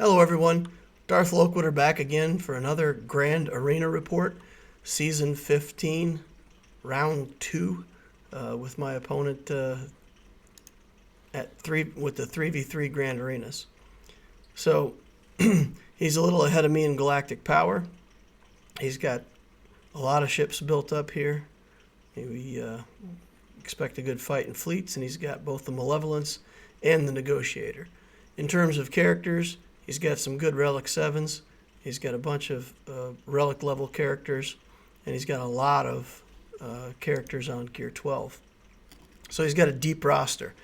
Hello everyone, Darth Loquater back again for another Grand Arena Report, Season 15, Round 2, with my opponent with the 3v3 Grand Arenas. So, he's a little ahead of me in galactic power. He's got a lot of ships built up here. We expect a good fight in fleets, and he's got both the Malevolence and the Negotiator. In terms of characters, he's got some good Relic 7s. He's got a bunch of Relic level characters, and he's got a lot of characters on Gear 12. So he's got a deep roster.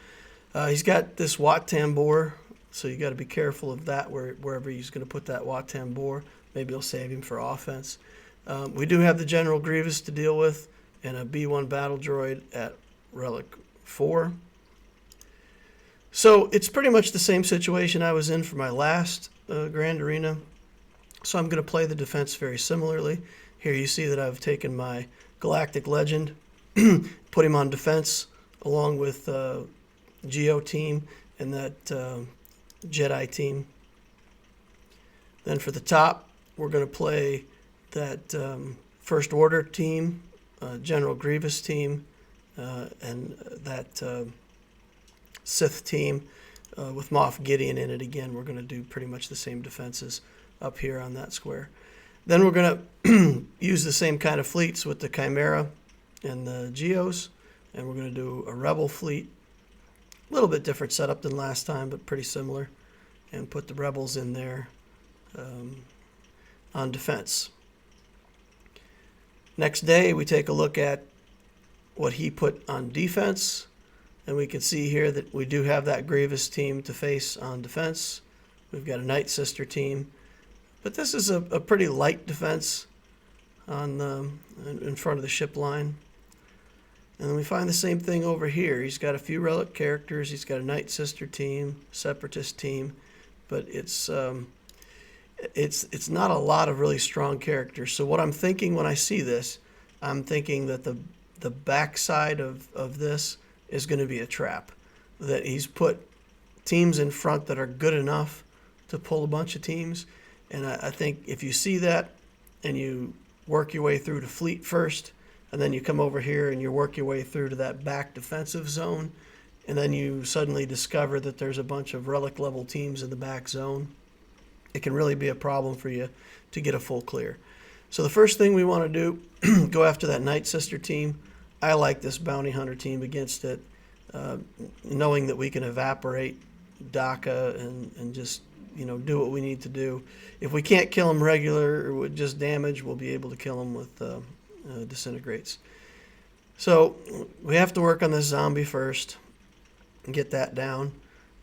He's got this Wat Tambor, so you got to be careful of that wherever he's going to put that Wat Tambor. Maybe he'll save him for offense. We do have the General Grievous to deal with, and a B1 battle droid at Relic 4. So it's pretty much the same situation I was in for my last Grand Arena. So I'm going to play the defense very similarly. Here you see that I've taken my Galactic Legend, put him on defense along with GO team and that Jedi team. Then for the top, we're going to play that First Order team, General Grievous team, and that Sith team with Moff Gideon in it again. We're going to do pretty much the same defenses up here on that square. Then we're going to use the same kind of fleets with the Chimera and the Geos, and we're going to do a Rebel fleet. A little bit different setup than last time, but pretty similar, and put the Rebels in there on defense. Next day, we take a look at what he put on defense. And we can see here that we do have that Grievous team to face on defense. We've got a Night Sister team. But this is a pretty light defense on in front of the ship line. And then we find the same thing over here. He's got a few Relic characters. He's got a Night Sister team, Separatist team. But it's not a lot of really strong characters. So what I'm thinking when I see this, I'm thinking that the backside of this is going to be a trap, that he's put teams in front that are good enough to pull a bunch of teams. And I think if you see that and you work your way through to fleet first, and then you come over here and you work your way through to that back defensive zone, and then you suddenly discover that there's a bunch of Relic level teams in the back zone, it can really be a problem for you to get a full clear. So the first thing we want to do, go after that Night Sister team. I like this Bounty Hunter team against it, knowing that we can evaporate DACA and just, do what we need to do. If we can't kill them regular or with just damage, we'll be able to kill them with disintegrates. So we have to work on this zombie first and get that down.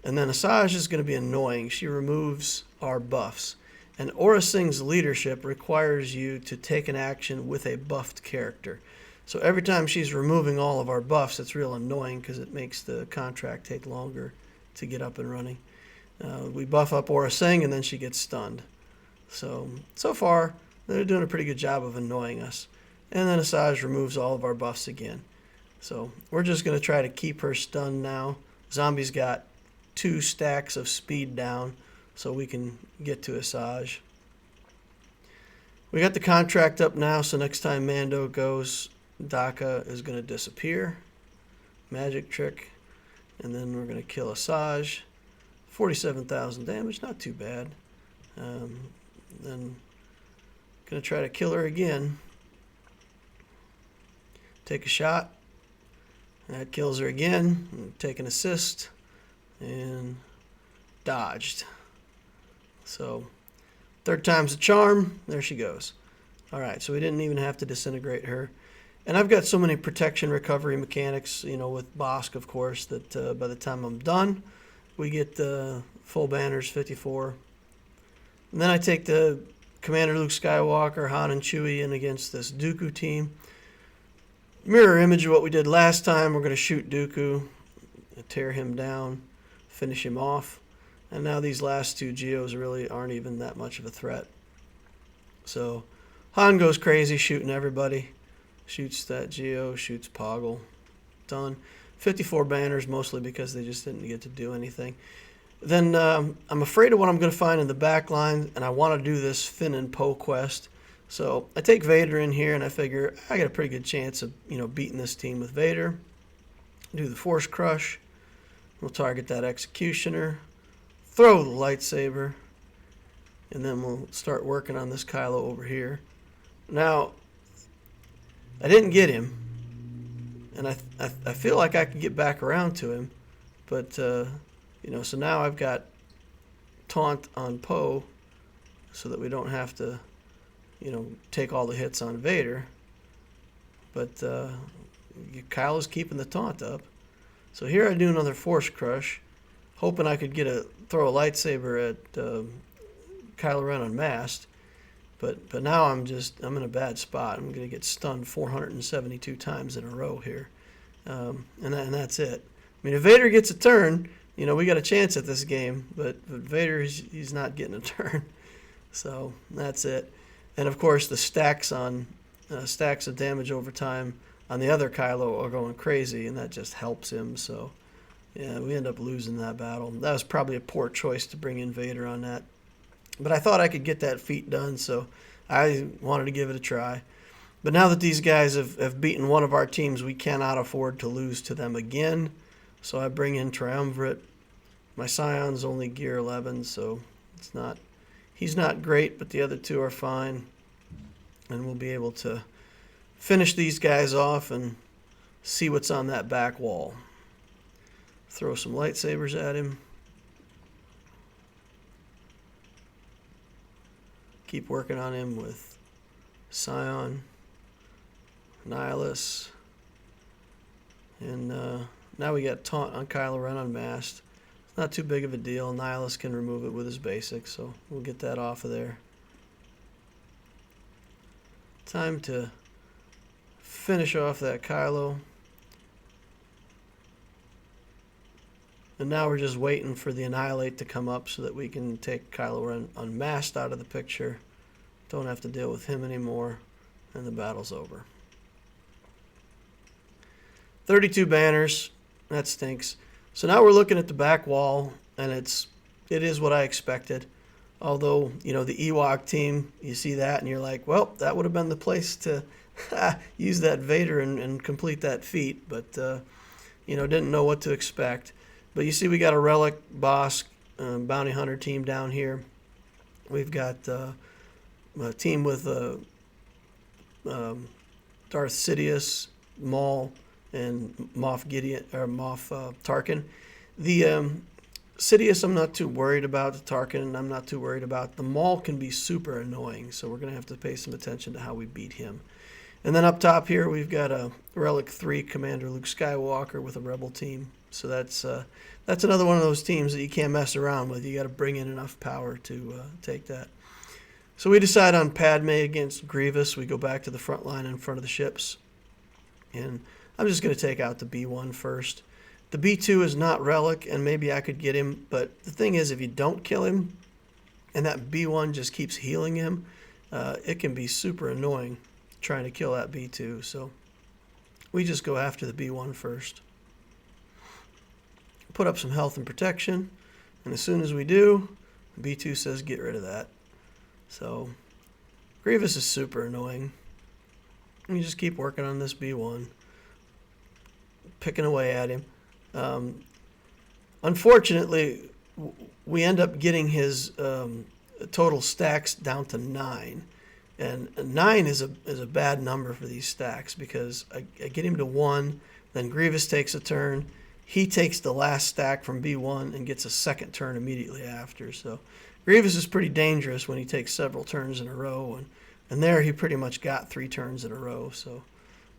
And then Asajj is going to be annoying. She removes our buffs. And Aurra Singh's leadership requires you to take an action with a buffed character. So every time she's removing all of our buffs, it's real annoying because it makes the contract take longer to get up and running. We buff up Aurra Singh and then she gets stunned. So far, they're doing a pretty good job of annoying us. And then Asajj removes all of our buffs again. So we're just going to try to keep her stunned now. Zombie's got 2 stacks of speed down, so we can get to Asajj. We got the contract up now, so next time Mando goes, DACA is going to disappear. Magic trick. And then we're going to kill Asajj. 47,000 damage, not too bad. Then going to try to kill her again. Take a shot. That kills her again. Take an assist. And dodged. So, third time's a charm. There she goes. Alright, so we didn't even have to disintegrate her. And I've got so many protection recovery mechanics, with Bosk, of course, that by the time I'm done, we get the full banners, 54. And then I take the Commander Luke Skywalker, Han and Chewie in against this Dooku team. Mirror image of what we did last time. We're going to shoot Dooku, tear him down, finish him off. And now these last 2 Geos really aren't even that much of a threat. So Han goes crazy shooting everybody. Shoots that Geo, shoots Poggle. Done. 54 banners, mostly because they just didn't get to do anything. Then I'm afraid of what I'm going to find in the back line, and I want to do this Finn and Poe quest. So I take Vader in here, and I figure I got a pretty good chance of beating this team with Vader. Do the Force Crush. We'll target that Executioner. Throw the lightsaber. And then we'll start working on this Kylo over here. Now, I didn't get him. And I feel like I can get back around to him. But, so now I've got Taunt on Poe so that we don't have to, take all the hits on Vader. But Kylo's keeping the taunt up. So here I do another Force Crush, hoping I could throw a lightsaber at Kylo Ren unmasked. But now I'm in a bad spot. I'm going to get stunned 472 times in a row here. And that's it. I mean, if Vader gets a turn, we got a chance at this game. But Vader, he's not getting a turn. So that's it. And, of course, the stacks of damage over time on the other Kylo are going crazy, and that just helps him. So, yeah, we end up losing that battle. That was probably a poor choice to bring in Vader on that. But I thought I could get that feat done, so I wanted to give it a try. But now that these guys have beaten one of our teams, we cannot afford to lose to them again. So I bring in Triumvirate. My Scion's only gear 11, so he's not great, but the other two are fine. And we'll be able to finish these guys off and see what's on that back wall. Throw some lightsabers at him. Keep working on him with Scion, Nihilus, and now we got Taunt on Kylo Ren unmasked. It's not too big of a deal. Nihilus can remove it with his basics, so we'll get that off of there. Time to finish off that Kylo. And now we're just waiting for the Annihilate to come up so that we can take Kylo Ren unmasked out of the picture. Don't have to deal with him anymore, and the battle's over. 32 banners. That stinks. So now we're looking at the back wall, and it is what I expected. Although, the Ewok team, you see that, and you're like, well, that would have been the place to use that Vader and complete that feat. But, didn't know what to expect. But you see we got a Relic, Bosk, Bounty Hunter team down here. We've got a team with Darth Sidious, Maul, and Moff Tarkin. The Sidious I'm not too worried about. The Tarkin I'm not too worried about. The Maul can be super annoying, so we're going to have to pay some attention to how we beat him. And then up top here we've got a Relic 3 Commander Luke Skywalker with a Rebel team. So that's another one of those teams that you can't mess around with. You got to bring in enough power to take that. So we decide on Padme against Grievous. We go back to the front line in front of the ships. And I'm just going to take out the B1 first. The B2 is not Relic, and maybe I could get him. But the thing is, if you don't kill him, and that B1 just keeps healing him, it can be super annoying trying to kill that B2. So we just go after the B1 first. Put up some health and protection, and as soon as we do, B2 says get rid of that. So Grievous is super annoying. And you just keep working on this B1, picking away at him. Unfortunately, we end up getting his total stacks down to 9. And 9 is a bad number for these stacks because I get him to 1, then Grievous takes a turn. He takes the last stack from B1 and gets a second turn immediately after. So Grievous is pretty dangerous when he takes several turns in a row. And there he pretty much got 3 turns in a row. So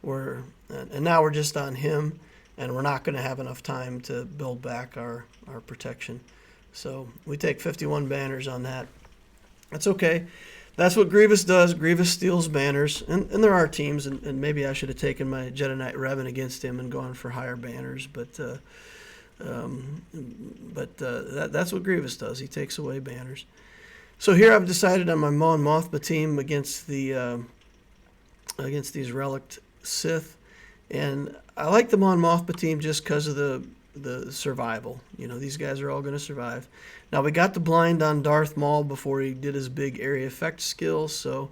now we're just on him, and we're not going to have enough time to build back our protection. So we take 51 banners on that. That's okay. That's what Grievous does. Grievous steals banners, and there are teams, and maybe I should have taken my Jedi Knight Revan against him and gone for higher banners, but that's what Grievous does. He takes away banners. So here I've decided on my Mon Mothma team against these Relic Sith, and I like the Mon Mothma team just because of the the survival. You know, these guys are all going to survive. Now, we got the blind on Darth Maul before he did his big area effect skill, so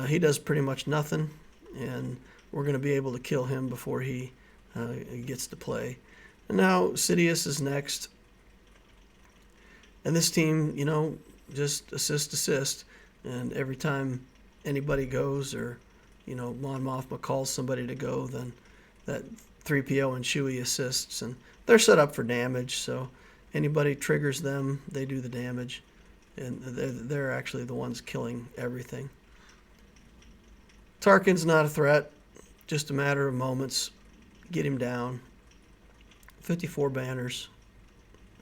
he does pretty much nothing, and we're going to be able to kill him before he gets to play. And now Sidious is next. And this team, you know, just assist. And every time anybody goes, or, you know, Mon Mothma calls somebody to go, then that 3PO and Chewie assists. And they're set up for damage, so anybody triggers them, they do the damage. And they're actually the ones killing everything. Tarkin's not a threat. Just a matter of moments. Get him down. 54 banners.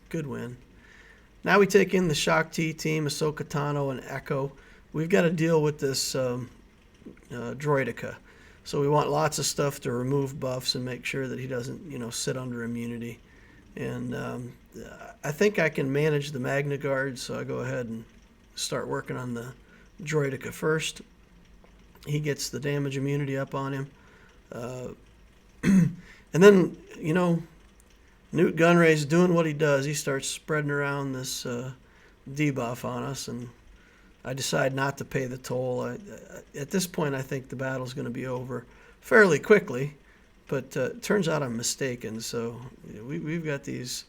Good win. Now we take in the Shaak Ti team, Ahsoka Tano and Echo. We've got to deal with this droideka. So we want lots of stuff to remove buffs and make sure that he doesn't, you know, sit under immunity. And I think I can manage the Magna Guard, so I go ahead and start working on the droideka first. He gets the damage immunity up on him. And then, you know, Newt Gunray's doing what he does. He starts spreading around this debuff on us, and I decide not to pay the toll. At this point, I think the battle's going to be over fairly quickly, but it turns out I'm mistaken. So we've got these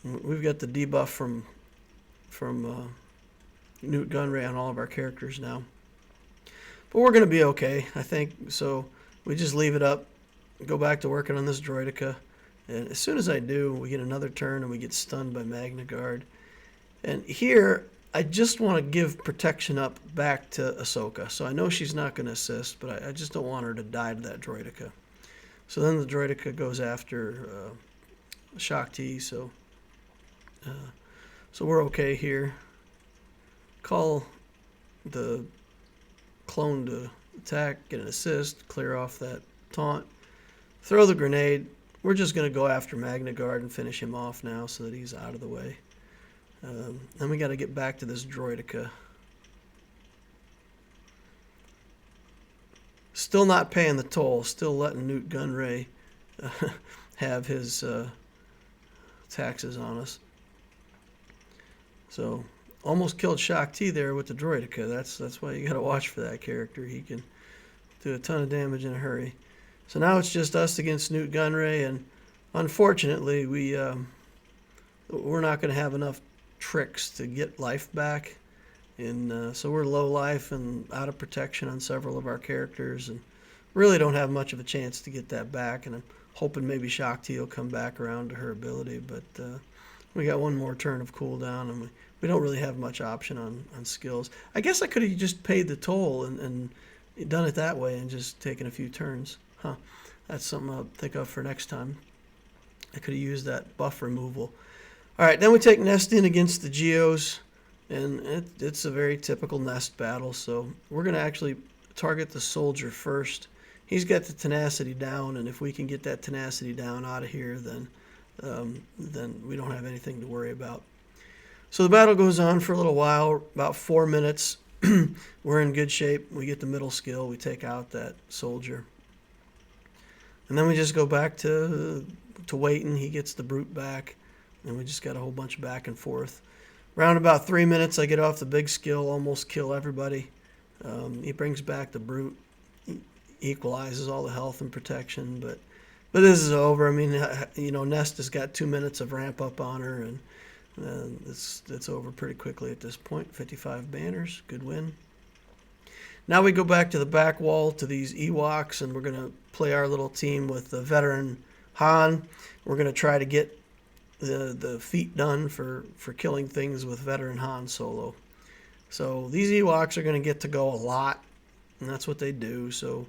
we've got the debuff from Newt Gunray on all of our characters now. But we're going to be okay, I think. So we just leave it up, go back to working on this droideka. And as soon as I do, we get another turn and we get stunned by Magna Guard. And here, I just want to give protection up back to Ahsoka. So I know she's not going to assist, but I just don't want her to die to that droideka. So then the droideka goes after Shaak Ti, so we're okay here. Call the clone to attack, get an assist, clear off that taunt, throw the grenade. We're just going to go after Magna Guard and finish him off now so that he's out of the way. Then we got to get back to this droideka. Still not paying the toll, still letting Newt Gunray have his taxes on us. So almost killed Shaak Ti there with the droideka. That's why you got to watch for that character. He can do a ton of damage in a hurry. So now it's just us against Newt Gunray, and unfortunately we're not going to have enough tricks to get life back, and so we're low life and out of protection on several of our characters, and really don't have much of a chance to get that back. And I'm hoping maybe Shaak Ti will come back around to her ability, but we got one more turn of cooldown, and we don't really have much option on skills. I guess I could have just paid the toll and done it that way and just taken a few turns. Huh. That's something I'll think of for next time. I could have used that buff removal. All right, then we take Nest in against the Geos, and it's a very typical Nest battle. So we're going to actually target the soldier first. He's got the tenacity down, and if we can get that tenacity down out of here, then we don't have anything to worry about. So the battle goes on for a little while, about 4 minutes. We're in good shape. We get the middle skill. We take out that soldier. And then we just go back to waiting. He gets the brute back, and we just got a whole bunch of back and forth. Around about 3 minutes, I get off the big skill, almost kill everybody. He brings back the brute, equalizes all the health and protection, but this is over. I mean, you know, Nest has got 2 minutes of ramp up on her, and it's over pretty quickly at this point. 55 banners, good win. Now we go back to the back wall to these Ewoks, and we're going to play our little team with the veteran Han. We're going to try to get the feat done for killing things with veteran Han Solo. So these Ewoks are going to get to go a lot, and that's what they do. So,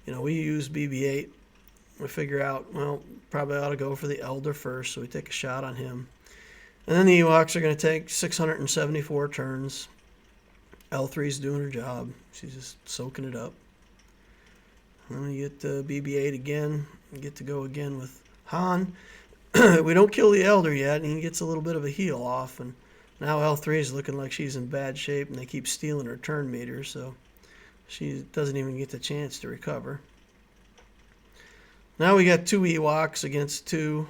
you know, we use BB-8. We figure out, well, probably ought to go for the Elder first, so we take a shot on him. And then the Ewoks are going to take 674 turns. L3's doing her job. She's just soaking it up. And then we get BB-8 again. We get to go again with Han. We don't kill the Elder yet, and he gets a little bit of a heal off. And now L3 is looking like she's in bad shape, and they keep stealing her turn meter. So She doesn't even get the chance to recover. Now we got 2 Ewoks against 2,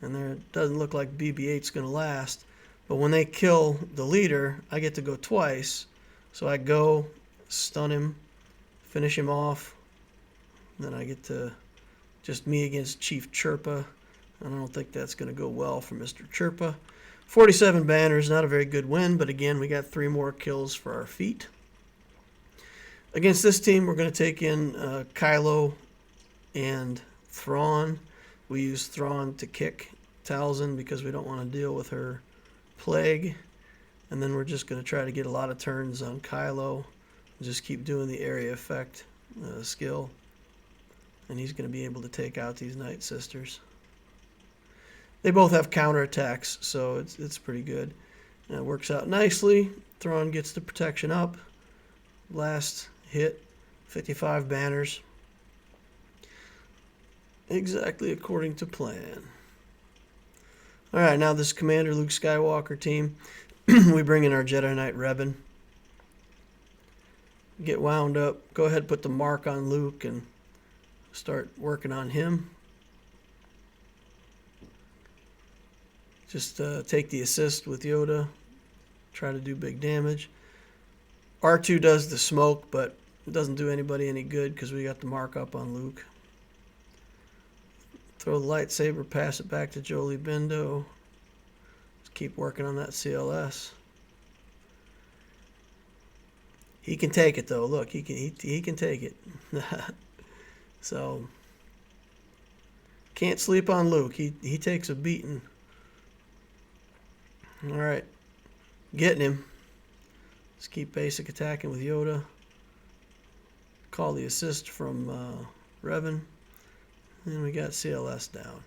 and there doesn't look like BB-8's going to last. But when they kill the leader, I get to go twice. So I go, stun him, finish him off. Then I get to just me against Chief Chirpa. I don't think that's going to go well for Mr. Chirpa. 47 banners, not a very good win, but again, we got 3 more kills for our feet. Against this team, we're going to take in Kylo and Thrawn. We use Thrawn to kick Talzin because we don't want to deal with her plague. And then we're just going to try to get a lot of turns on Kylo. Just keep doing the area effect skill. And he's going to be able to take out these Night Sisters. They both have counterattacks, so it's pretty good. And it works out nicely. Thrawn gets the protection up. Last hit, 55 banners. Exactly according to plan. Alright, now this Commander Luke Skywalker team. We bring in our Jedi Knight Revan. Get wound up. Go ahead and put the mark on Luke and start working on him. Just take the assist with Yoda. Try to do big damage. R2 does the smoke, but it doesn't do anybody any good because we got the mark up on Luke. Throw the lightsaber, pass it back to Jolie Bindo. Just keep working on that CLS. He can take it though. Look, he can take it. So can't sleep on Luke. He takes a beating. All right, getting him. Just keep basic attacking with Yoda. Call the assist from Revan. And we got CLS down.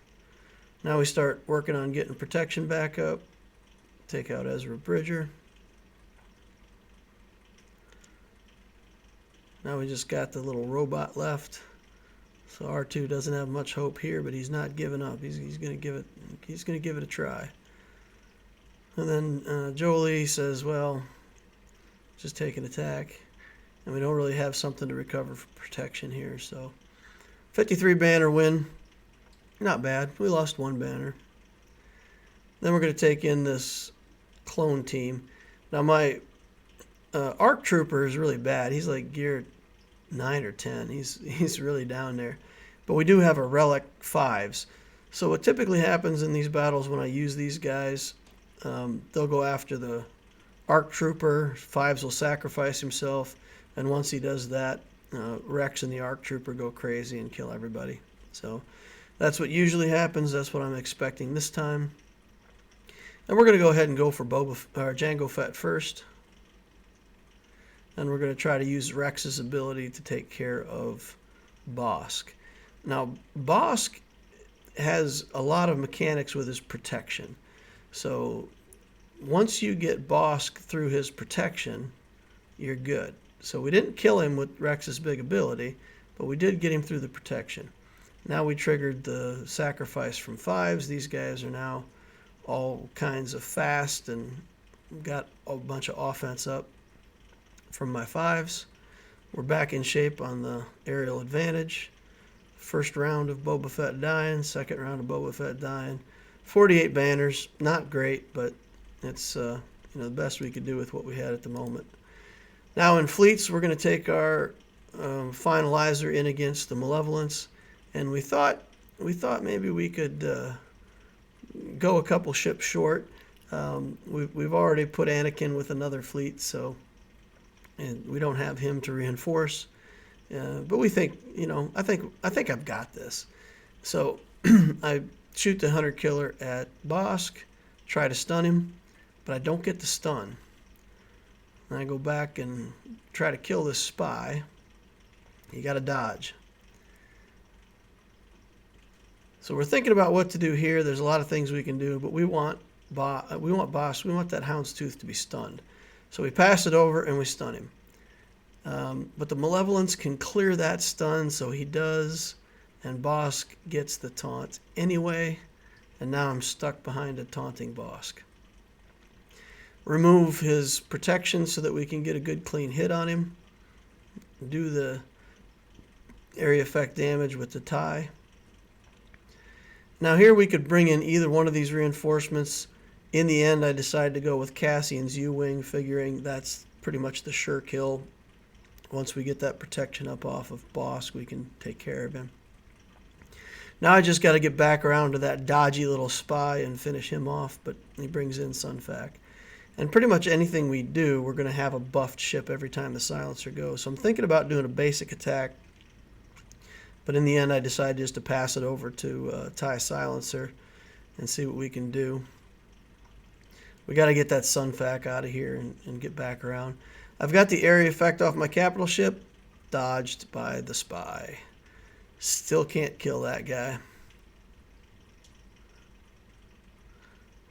Now we start working on getting protection back up. Take out Ezra Bridger. Now we just got the little robot left. So R2 doesn't have much hope here, but he's not giving up. He's gonna give it a try. And then Jolie says, well, just take an attack. And we don't really have something to recover for protection here. So 53 banner win. Not bad. We lost 1 banner. Then we're going to take in this clone team. Now my ARC Trooper is really bad. He's like gear 9 or 10. He's really down there. But we do have a Relic 5s. So what typically happens in these battles when I use these guys, they'll go after the ARC Trooper. 5s will sacrifice himself. And once he does that, Rex and the ARC Trooper go crazy and kill everybody. So that's what usually happens. That's what I'm expecting this time. And we're going to go ahead and go for Jango Fett first. And we're going to try to use Rex's ability to take care of Bosk. Now, Bosk has a lot of mechanics with his protection. So once you get Bosk through his protection, you're good. So we didn't kill him with Rex's big ability, but we did get him through the protection. Now we triggered the sacrifice from 5s. These guys are now all kinds of fast and got a bunch of offense up from my 5s. We're back in shape on the aerial advantage. First round of Boba Fett dying, second round of Boba Fett dying. 48 banners, not great, but it's the best we could do with what we had at the moment. Now in fleets, we're going to take our finalizer in against the Malevolence, and we thought maybe we could go a couple ships short. We've already put Anakin with another fleet, so and we don't have him to reinforce. But we think, I think I've got this. So I shoot the Hunter Killer at Bosk, try to stun him, but I don't get the stun. And I go back and try to kill this spy. You got to dodge. So we're thinking about what to do here. There's a lot of things we can do, but we want Bosk. We want that Houndstooth to be stunned. So we pass it over and we stun him. But the Malevolence can clear that stun, so he does, and Bosk gets the taunt anyway, and now I'm stuck behind a taunting Bosk. Remove his protection so that we can get a good clean hit on him. do the area effect damage with the TIE. Now here we could bring in either one of these reinforcements. In the end, I decided to go with Cassian's U-Wing, figuring that's pretty much the sure kill. Once we get that protection up off of Bosk, we can take care of him. Now I just got to get back around to that dodgy little spy and finish him off, but he brings in Sun Fac. And pretty much anything we do, we're going to have a buffed ship every time the silencer goes. So I'm thinking about doing a basic attack, but in the end I decided just to pass it over to TIE Silencer and see what we can do. We got to get that Sun Fac out of here and get back around. I've got the area effect off my capital ship, dodged by the spy. Still can't kill that guy.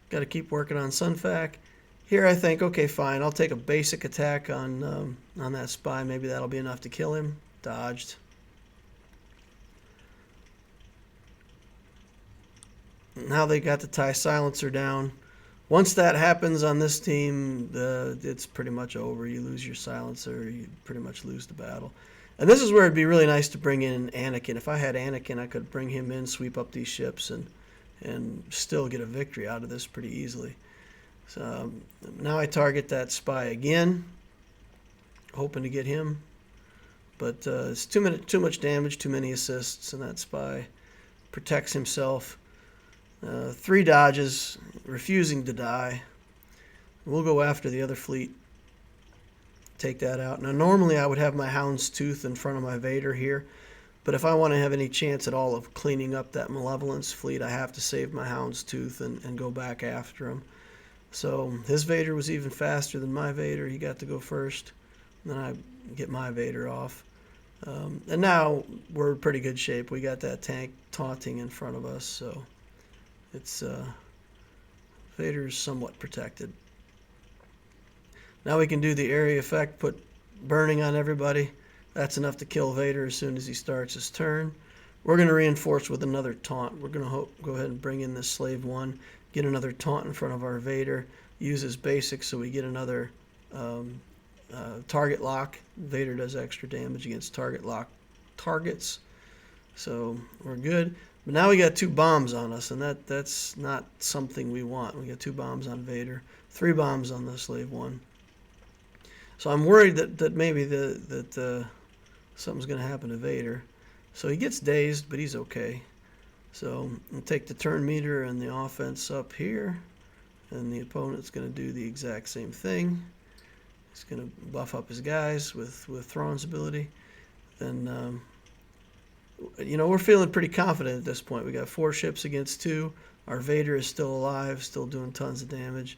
Got to keep working on Sun Fac. Here I think, okay, fine, I'll take a basic attack on that spy. Maybe that'll be enough to kill him. Dodged. Now they got the TIE Silencer down. Once that happens on this team, it's pretty much over. You lose your silencer, you pretty much lose the battle. And this is where it'd be really nice to bring in Anakin. If I had Anakin, I could bring him in, sweep up these ships, and still get a victory out of this pretty easily. So now I target that spy again, hoping to get him. But it's too much damage, too many assists, and that spy protects himself. 3 dodges, refusing to die. We'll go after the other fleet. Take that out. Now normally I would have my Hound's Tooth in front of my Vader here, but if I want to have any chance at all of cleaning up that Malevolence fleet, I have to save my Hound's Tooth and go back after him. So his Vader was even faster than my Vader. He got to go first. And then I get my Vader off. And now we're in pretty good shape. We got that tank taunting in front of us, so it's Vader's somewhat protected. Now we can do the area effect, put burning on everybody. That's enough to kill Vader as soon as he starts his turn. We're going to reinforce with another taunt. We're going to go ahead and bring in this Slave 1, get another taunt in front of our Vader, use his basics so we get another target lock. Vader does extra damage against target lock targets. So we're good. But now we got 2 bombs on us, and that's not something we want. We got 2 bombs on Vader, 3 bombs on the Slave 1. So I'm worried that maybe something's going to happen to Vader. So he gets dazed, but he's okay. So we'll take the turn meter and the offense up here, and the opponent's going to do the exact same thing. He's going to buff up his guys with Thrawn's ability. Then, we're feeling pretty confident at this point. We got 4 ships against 2. Our Vader is still alive, still doing tons of damage.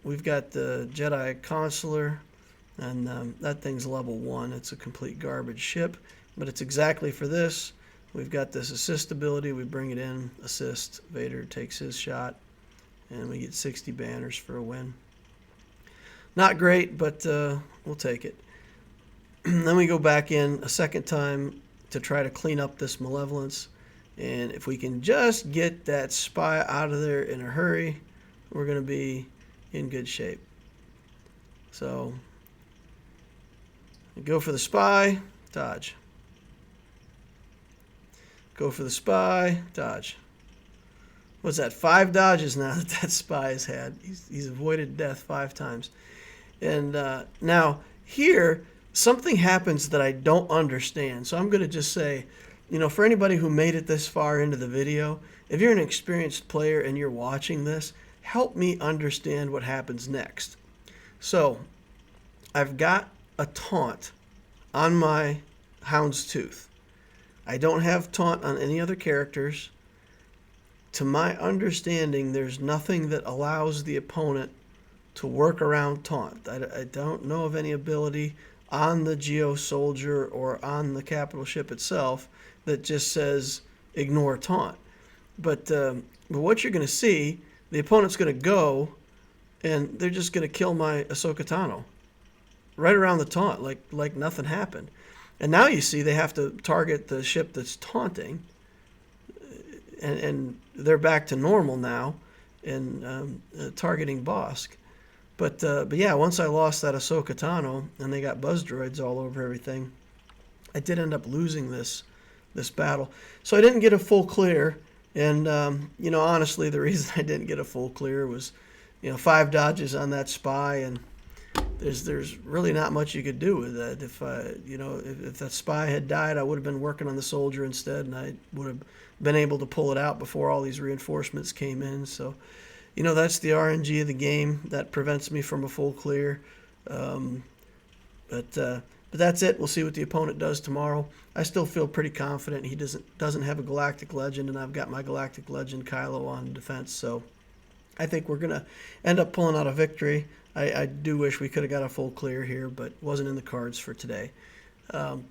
We've got the Jedi Consular, and that thing's level 1. It's a complete garbage ship, but it's exactly for this. We've got this assist ability. We bring it in, assist. Vader takes his shot, and we get 60 banners for a win. Not great, but we'll take it. Then we go back in a second time to try to clean up this Malevolence. And if we can just get that spy out of there in a hurry, we're going to be in good shape. So go for the spy, dodge. Go for the spy, dodge. What's that? 5 dodges now that spy has had. He's avoided death 5 times. And now here, something happens that I don't understand. So I'm going to just say, for anybody who made it this far into the video, if you're an experienced player and you're watching this, help me understand what happens next. So I've got a taunt on my Hound's Tooth. I don't have taunt on any other characters. To my understanding, there's nothing that allows the opponent to work around taunt. I don't know of any ability on the Geo Soldier or on the capital ship itself that just says ignore taunt. But what you're going to see, the opponent's going to go and they're just going to kill my Ahsoka Tano right around the taunt like nothing happened. And now you see they have to target the ship that's taunting, and they're back to normal now and targeting Bosk. But yeah, once I lost that Ahsoka Tano and they got buzz droids all over everything, I did end up losing this battle. So I didn't get a full clear. And, you know, honestly, the reason I didn't get a full clear was, you know, 5 dodges on that spy, and there's really not much you could do with that. If you know, if that spy had died, I would have been working on the soldier instead, and I would have been able to pull it out before all these reinforcements came in. So, you know, that's the RNG of the game that prevents me from a full clear. But that's it. We'll see what the opponent does tomorrow. I still feel pretty confident. He doesn't have a Galactic Legend, and I've got my Galactic Legend Kylo on defense. So I think we're gonna end up pulling out a victory. I do wish we could have got a full clear here, but wasn't in the cards for today.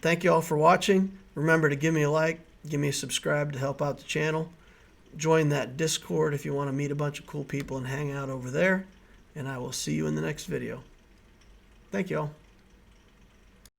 Thank you all for watching. Remember to give me a like, give me a subscribe to help out the channel. Join that Discord if you want to meet a bunch of cool people and hang out over there. And I will see you in the next video. Thank you all.